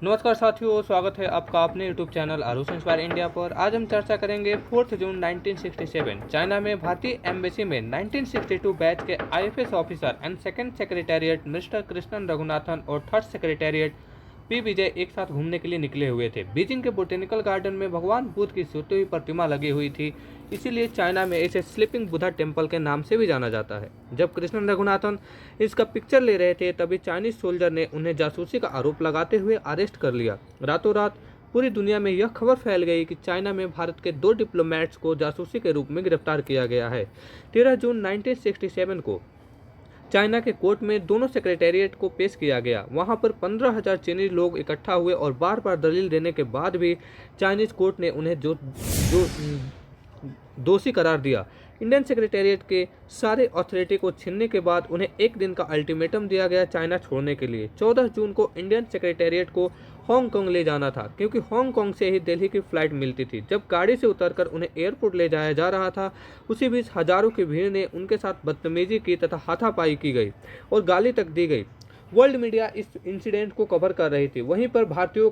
नमस्कार साथियों, स्वागत है आपका अपने YouTube channel Aarush inspire India पर। आज हम चर्चा करेंगे 4 जून 1967 चाइना में भारतीय एम्बेसी में 1962 बैच के IFS officer and second secretariat mister Krishnan Raghunathan और थर्ड सेक्रेटेरिएट पी विजय एक साथ घूमने के लिए निकले हुए थे। बीजिंग के बोटेनिकल गार्डन में भगवान बुद्ध की सोती हुई प्रतिमा लगी हुई थी, इसीलिए चाइना में इसे स्लीपिंग बुद्धा टेम्पल के नाम से भी जाना जाता है। जब कृष्णन रघुनाथन इसका पिक्चर ले रहे थे, तभी चाइनीज सोल्जर ने उन्हें जासूसी का आरोप लगाते हुए अरेस्ट कर लिया। रातों रात पूरी दुनिया में यह खबर फैल गई कि चाइना में भारत के 2 डिप्लोमेट्स को जासूसी के रूप में गिरफ्तार किया गया है। 13 जून 1967 को चाइना के कोर्ट में दोनों सेक्रेटेरिएट को पेश किया गया। वहां पर 15,000 चीनी लोग इकट्ठा हुए और बार बार दलील देने के बाद भी चाइनीज कोर्ट ने उन्हें दोषी करार दिया। इंडियन सेक्रेटेरिएट के सारे अथॉरिटी को छीनने के बाद उन्हें एक दिन का अल्टीमेटम दिया गया चाइना छोड़ने के लिए। 14 जून को इंडियन सेक्रेटेरिएट को हांगकांग ले जाना था, क्योंकि हांगकांग से ही दिल्ली की फ्लाइट मिलती थी। जब गाड़ी से उतरकर उन्हें एयरपोर्ट ले जाया जा रहा था, उसी बीच हजारों की भीड़ ने उनके साथ बदतमीजी की तथा हाथापाई की गई और गाली तक दी गई। वर्ल्ड मीडिया इस इंसिडेंट को कवर कर रही थी। वहीं पर भारतीयों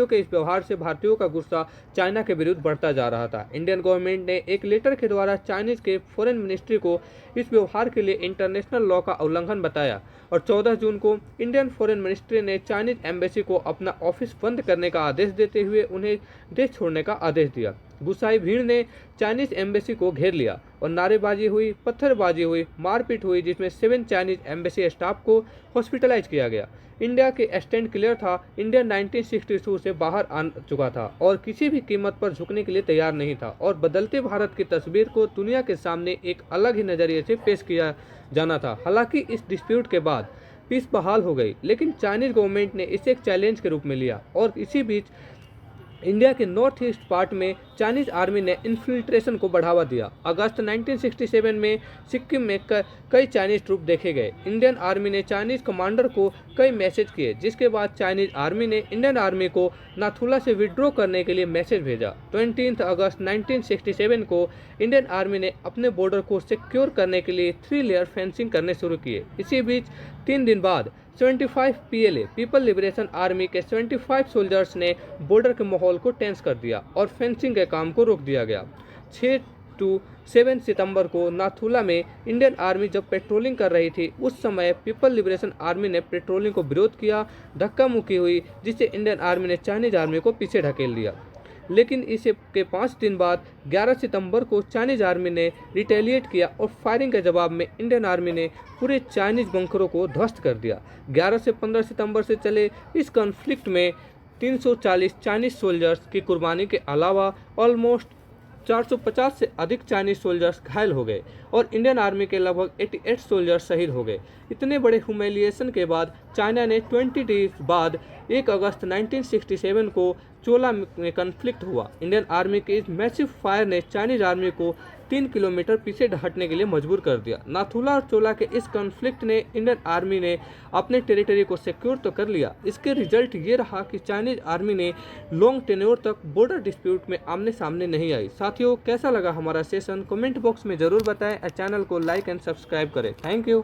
के इस व्यवहार से भारतीयों का गुस्सा चाइना के विरुद्ध बढ़ता जा रहा था। इंडियन गवर्नमेंट ने एक लेटर के द्वारा चाइनीज के फॉरेन मिनिस्ट्री को इस व्यवहार के लिए इंटरनेशनल लॉ का उल्लंघन बताया और 14 जून को इंडियन फॉरेन मिनिस्ट्री ने चाइनीज एम्बेसी को अपना ऑफिस बंद करने का आदेश देते हुए उन्हें देश छोड़ने का आदेश दिया। गुस्साई भीड़ ने चाइनीज एम्बेसी को घेर लिया और नारेबाजी हुई, पत्थरबाजी हुई, मारपीट हुई, जिसमें 7 चाइनीज एम्बेसी स्टाफ को हॉस्पिटलाइज किया गया। इंडिया के स्टैंड क्लियर था। इंडिया 1962 से बाहर आ चुका था और किसी भी कीमत पर झुकने के लिए तैयार नहीं था और बदलते भारत की तस्वीर को दुनिया के सामने एक अलग ही नजरिए से पेश किया जाना था। हालांकि इस डिस्प्यूट के बाद पीस बहाल हो गई, लेकिन चाइनीज गवर्नमेंट ने इसे एक चैलेंज के रूप में लिया और इसी बीच इंडिया के नॉर्थ ईस्ट पार्ट में चाइनीज आर्मी ने इन्फिल्ट्रेशन को बढ़ावा दिया। अगस्त 1967 में सिक्किम में कई चाइनीज ट्रूप देखे गए। इंडियन आर्मी ने चाइनीज कमांडर को कई मैसेज किए, जिसके बाद चाइनीज आर्मी ने इंडियन आर्मी को नाथुला से विड्रॉ करने के लिए मैसेज भेजा। 20 अगस्त 1967 को इंडियन आर्मी ने अपने बॉर्डर को सिक्योर करने के लिए 3 लेयर फेंसिंग करने शुरू किए। इसी बीच 3 दिन बाद 75 PLA पीपल लिबरेशन आर्मी के 75 सोल्जर्स ने बॉर्डर के माहौल को टेंस कर दिया और फेंसिंग के काम को रोक दिया गया। 6 to 7 सितंबर को नाथुला में इंडियन आर्मी जब पेट्रोलिंग कर रही थी, उस समय पीपल लिबरेशन आर्मी ने पेट्रोलिंग को विरोध किया, धक्का मुक्की हुई, जिससे इंडियन आर्मी ने चाइनीज आर्मी को पीछे ढकेल दिया। लेकिन इसे के 5 दिन बाद 11 सितंबर को चाइनीज आर्मी ने रिटेलिएट किया और फायरिंग के जवाब में इंडियन आर्मी ने पूरे चाइनीज बंकरों को ध्वस्त कर दिया। 11 से 15 सितंबर से चले इस कॉन्फ्लिक्ट में 340 चाइनीज सोल्जर्स की कुर्बानी के अलावा ऑलमोस्ट 450 से अधिक चाइनीज सोल्जर्स घायल हो गए और इंडियन आर्मी के लगभग 88 सोल्जर्स शहीद हो गए। इतने बड़े ह्यूमिलिएशन के बाद चाइना ने 20 डेज बाद 1 अगस्त 1967 को चोला में कन्फ्लिक्ट हुआ। इंडियन आर्मी के इस मैसिव फायर ने चाइनीज आर्मी को 3 किलोमीटर पीछे हटने के लिए मजबूर कर दिया। नाथुला और चोला के इस कॉन्फ्लिक्ट ने इंडियन आर्मी ने अपने टेरिटरी को सिक्योर तो कर लिया। इसके रिजल्ट ये रहा कि चाइनीज आर्मी ने लॉन्ग टेन्योर तक बॉर्डर डिस्प्यूट में आमने सामने नहीं आई। साथियों, कैसा लगा हमारा सेशन? कमेंट बॉक्स में जरूर बताएं और चैनल को लाइक एंड सब्सक्राइब करें। Thank you.